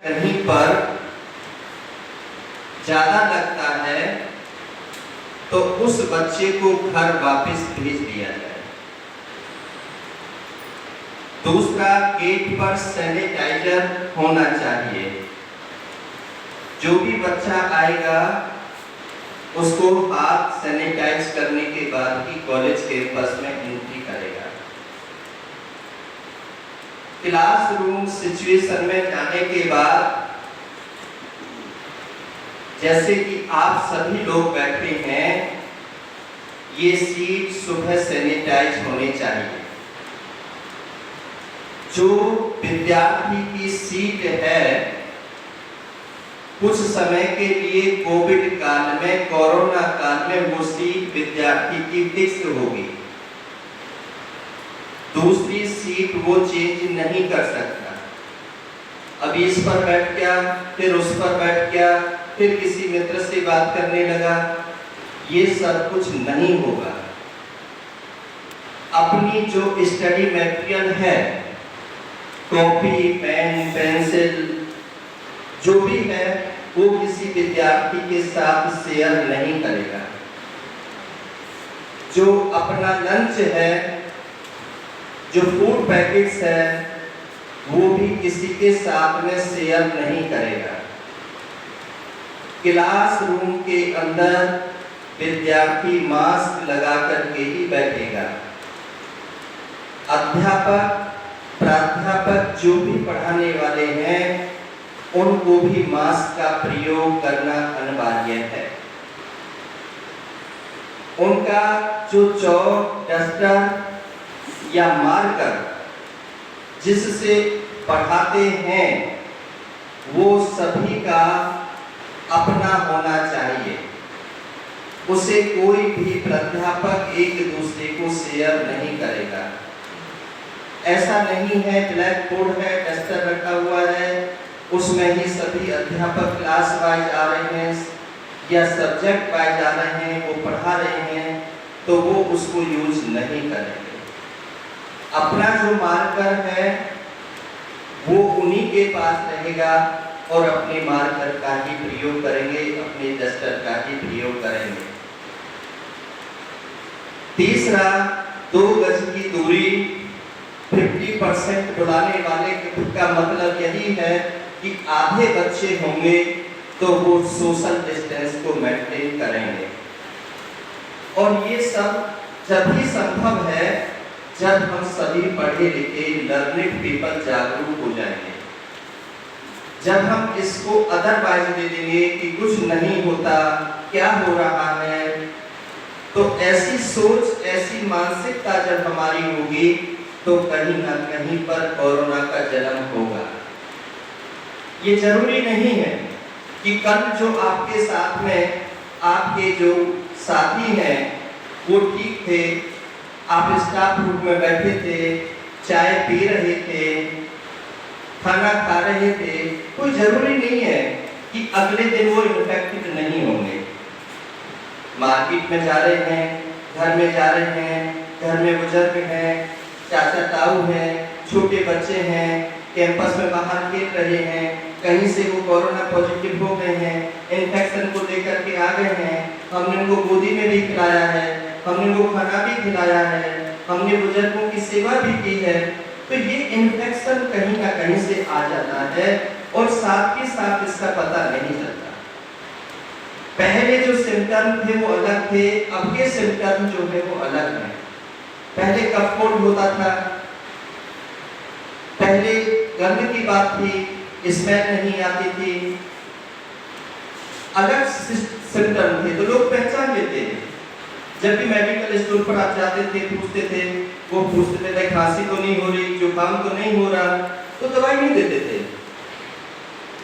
कहीं पर ज्यादा लगता है तो उस बच्चे को घर वापस भेज दिया जाए। दूसरा, गेट पर सैनिटाइजर होना चाहिए। जो भी बच्चा आएगा उसको हाथ सैनिटाइज करने के बाद ही कॉलेज कैंपस में एंट्री करेगा। क्लासरूम सिचुएशन में जाने के बाद जैसे कि आप सभी लोग बैठे हैं, ये सीट सुबह सैनिटाइज होनी चाहिए। जो विद्यार्थी की सीट है कुछ समय के लिए कोविड काल में, कोरोना काल में वो सीट विद्यार्थी की फिक्स होगी। दूसरी सीट वो चेंज नहीं कर सकता। अभी इस पर बैठ गया, फिर उस पर बैठ गया, फिर किसी मित्र से बात करने लगा, ये सब कुछ नहीं होगा। अपनी जो स्टडी मटेरियल है, कॉपी, पेन, पेंसिल जो भी है, वो किसी विद्यार्थी के साथ शेयर नहीं करेगा। जो अपना लंच है, जो फूड पैकेट्स है, वो भी किसी के साथ में शेयर नहीं करेगा। क्लासरूम के अंदर विद्यार्थी मास्क लगा करके ही बैठेगा। अध्यापक, प्राध्यापक जो भी पढ़ाने वाले हैं, उनको भी मास्क का प्रयोग करना अनिवार्य है। उनका जो चौक, डस्टर या मार्कर जिससे पढ़ाते हैं, वो सभी का अपना होना चाहिए। उसे कोई भी प्राध्यापक एक दूसरे को शेयर नहीं करेगा। ऐसा नहीं है ब्लैक बोर्ड है, डस्टर रखा हुआ है, उसमें ही सभी अध्यापक क्लास वाइज आ रहे हैं या सब्जेक्ट वाइज आ रहे हैं, वो पढ़ा रहे हैं, तो वो उसको यूज नहीं करेंगे। अपना जो मार्कर है वो उन्हीं के पास रहेगा और अपने मार्कर का ही प्रयोग करेंगे, अपने डस्टर का ही प्रयोग करेंगे। तीसरा, 2 गज की दूरी 50% बुलाने वाले का मतलब यही है कि आधे बच्चे होंगे तो वो सोशल डिस्टेंस को मेंटेन करेंगे। और ये सब जब भी संभव है जब हम सभी पढ़े लिखे लर्निंग पीपल जागरूक हो जाएंगे। जब हम इसको अदरवाइज दे देंगे कि कुछ नहीं होता, क्या हो रहा है, तो ऐसी सोच, ऐसी मानसिकता जब हमारी होगी तो कहीं ना कहीं पर कोरोना का जन्म होगा। ये जरूरी नहीं है कि कल जो आपके साथ में आपके जो साथी हैं वो ठीक थे, आप स्टाफ रूम में बैठे थे, चाय पी रहे थे, खाना खा रहे थे, कोई जरूरी नहीं है कि अगले दिन वो इन्फेक्टेड नहीं होंगे। मार्केट में जा रहे हैं, घर में जा रहे हैं, घर में बुजुर्ग हैं, चाचा ताऊ हैं, छोटे बच्चे हैं, कैंपस में बाहर खेल रहे हैं, कहीं से वो कोरोना पॉजिटिव हो गए हैं, इन्फेक्शन को लेकर के आ गए हैं, हमने उनको गोदी में भी खिलाया है, हमने उनको खाना भी खिलाया है, हमने बुजुर्गों की सेवा भी की है, तो ये इन्फेक्शन कहीं ना कहीं से आ जाता है और साथ ही साथ इसका पता नहीं चलता। पहले जो सिम्टम थे वो अलग थे, अब के सिम्टम जो है वो अलग है। पहले कफ कोल्ड होता था, पहले गंध की बात थी, स्मेल नहीं आती थी, अलग सिम्टम थे तो लोग पहचान लेते थे। जब भी मेडिकल स्टोर पर आप जाते थे, पूछते थे, वो पूछते थे खांसी तो नहीं हो रही, जुकाम तो नहीं हो रहा, तो दवाई नहीं देते थे।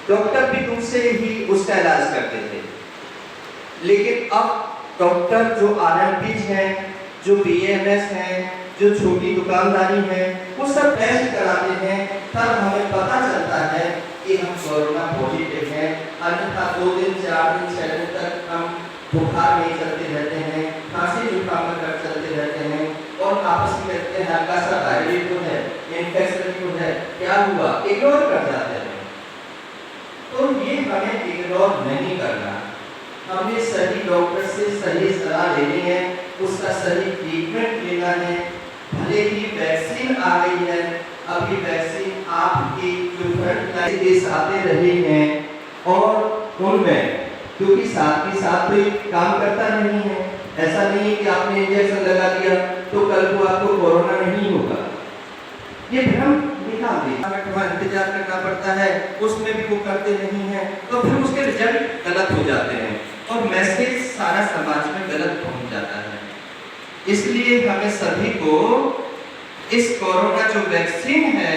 डॉक्टर भी तुमसे ही उसका इलाज करते थे। लेकिन अब डॉक्टर जो आरएमपीज हैं, जो बीएमएस हैं, जो छोटी दुकानदारी है, वो सब टेस्ट कराते हैं, तब हमें पता चलता है कि हम कोरोना पॉजिटिव हैं। अन्यथा 2 दिन, 4 दिन, 6 दिन तक हम बुखार में चलते रहते हैं, खांसी जुकाम में चलते रहते हैं और आपस में कहते हैं हल्का सा वायरल तो है, इन्फेक्शन तो है, क्या हुआ, इग्नोर कर जाते हैं। तो ये हमें इग्नोर नहीं करना, हमें सही डॉक्टर से सही सलाह लेनी है, उसका सही ट्रीटमेंट लेना है। भले ही वैक्सीन आ गई है, अभी वैक्सीन आपकी जो फ्रंट लाइन देश आते रहे हैं और उनमें क्योंकि साथ ही साथ तो काम करता नहीं है, ऐसा नहीं है कि आपने इंजेक्शन लगा दिया तो कल को आपको कोरोना नहीं होगा, ये भ्रम निकाल दें। अगर इंतजार करना पड़ता है उसमें भी वो करते नहीं है तो फिर उसके रिजल्ट गलत हो जाते हैं और मैसेज सारा समाज में गलत पहुंच जाता है। इसलिए हमें सभी को इस कोरोना जो वैक्सीन है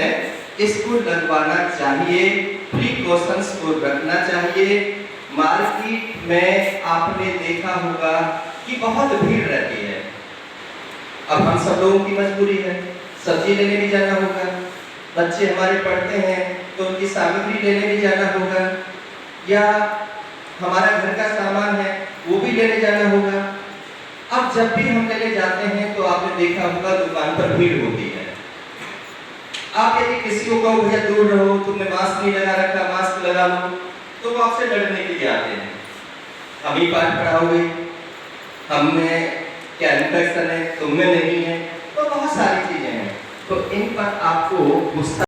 इसको लगवाना चाहिए, प्रिकॉशंस को रखना चाहिए। मार्केट में आपने देखा होगा कि बहुत भीड़ रहती है, अब हम सब लोगों की मजबूरी है, सब्जी लेने भी जाना होगा, बच्चे हमारे पढ़ते हैं तो उनकी सामग्री लेने भी जाना होगा, या हमारा घर का सामान है वो भी लेने जाना होगा। अब जब भी हम लेने जाते हैं तो आपने देखा होगा दुकान पर भीड़ होती है। आप यदि किसी को कहो भैया दूर रहो, तुमने मास्क नहीं लगा रखा, मास्क लगा लो, तो वो आपसे लड़ने के लिए आते हैं, हम ही पाठ पढ़ाओगे, हमें क्या इन्फेक्शन है, तुम्हें नहीं है, तो बहुत सारी चीजें हैं, तो इन पर आपको गुस्सा